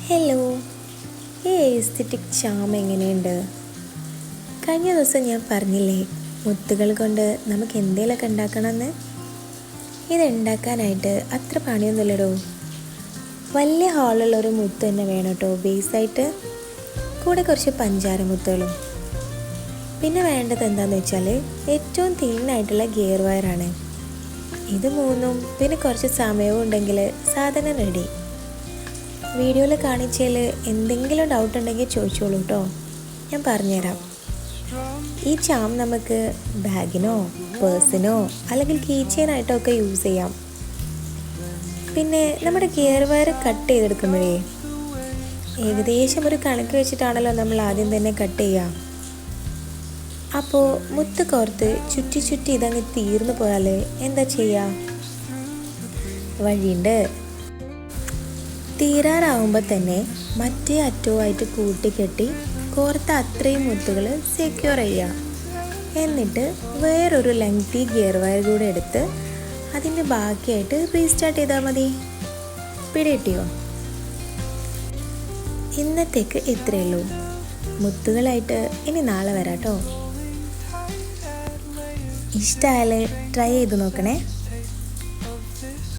Hello, ഈ aesthetic charm എങ്ങനെയുണ്ട്? കഴിഞ്ഞ ദിവസം ഞാൻ പറഞ്ഞില്ലേ മുത്തുകൾ കൊണ്ട് നമുക്ക് എന്തെങ്കിലുമൊക്കെ ഉണ്ടാക്കണമെന്ന്. ഇതുണ്ടാക്കാനായിട്ട് അത്ര പണിയൊന്നുമില്ലടോ. വലിയ ഹാളുള്ളൊരു മുത്ത് തന്നെ വേണം കേട്ടോ ബേസായിട്ട്. കൂടെ കുറച്ച് പഞ്ചാര മുത്തുകളും. പിന്നെ വേണ്ടത് എന്താണെന്ന് വെച്ചാൽ ഏറ്റവും തിന്നായിട്ടുള്ള ഗിയർ വയറാണ്. ഇത് മൂന്നും പിന്നെ കുറച്ച് സമയവും ഉണ്ടെങ്കിൽ സാധനം റെഡി. വീഡിയോയിൽ കാണിച്ചതിൽ എന്തെങ്കിലും ഡൗട്ട് ഉണ്ടെങ്കിൽ ചോദിച്ചോളൂ കേട്ടോ, ഞാൻ പറഞ്ഞുതരാം. ഈ ചാം നമുക്ക് ബാഗിനോ പേഴ്സിനോ അല്ലെങ്കിൽ കീ ചെയിനായിട്ടോ ഒക്കെ യൂസ് ചെയ്യാം. പിന്നെ നമ്മുടെ ഗിയർ വയർ കട്ട് ചെയ്തെടുക്കുമ്പോഴേ ഏകദേശം ഒരു കണക്ക് വെച്ചിട്ടാണല്ലോ നമ്മൾ ആദ്യം തന്നെ കട്ട് ചെയ്യുക. അപ്പോൾ മുത്ത് കോർത്ത് ചുറ്റി ചുറ്റി ഇതങ്ങ് തീർന്നു പോയാൽ എന്താ ചെയ്യുക? വഴിയുണ്ട്. തീരാറാവുമ്പോൾ തന്നെ മറ്റേ അറ്റവുമായിട്ട് കൂട്ടിക്കെട്ടി കോർത്ത അത്രയും മുത്തുകൾ സെക്യൂർ ചെയ്യുക. എന്നിട്ട് വേറൊരു ലെങ്തി ഗിയർ വയർ കൂടെ എടുത്ത് അതിൻ്റെ ബാക്കിയായിട്ട് റീസ്റ്റാർട്ട് ചെയ്താൽ മതി. പിടികിട്ടിയോ? ഇന്നത്തേക്ക് ഇത്രയേ ഉള്ളൂ. മുത്തുകളായിട്ട് ഇനി നാളെ വരാം കേട്ടോ. ഇഷ്ടമായാൽ ട്രൈ ചെയ്ത് നോക്കണേ.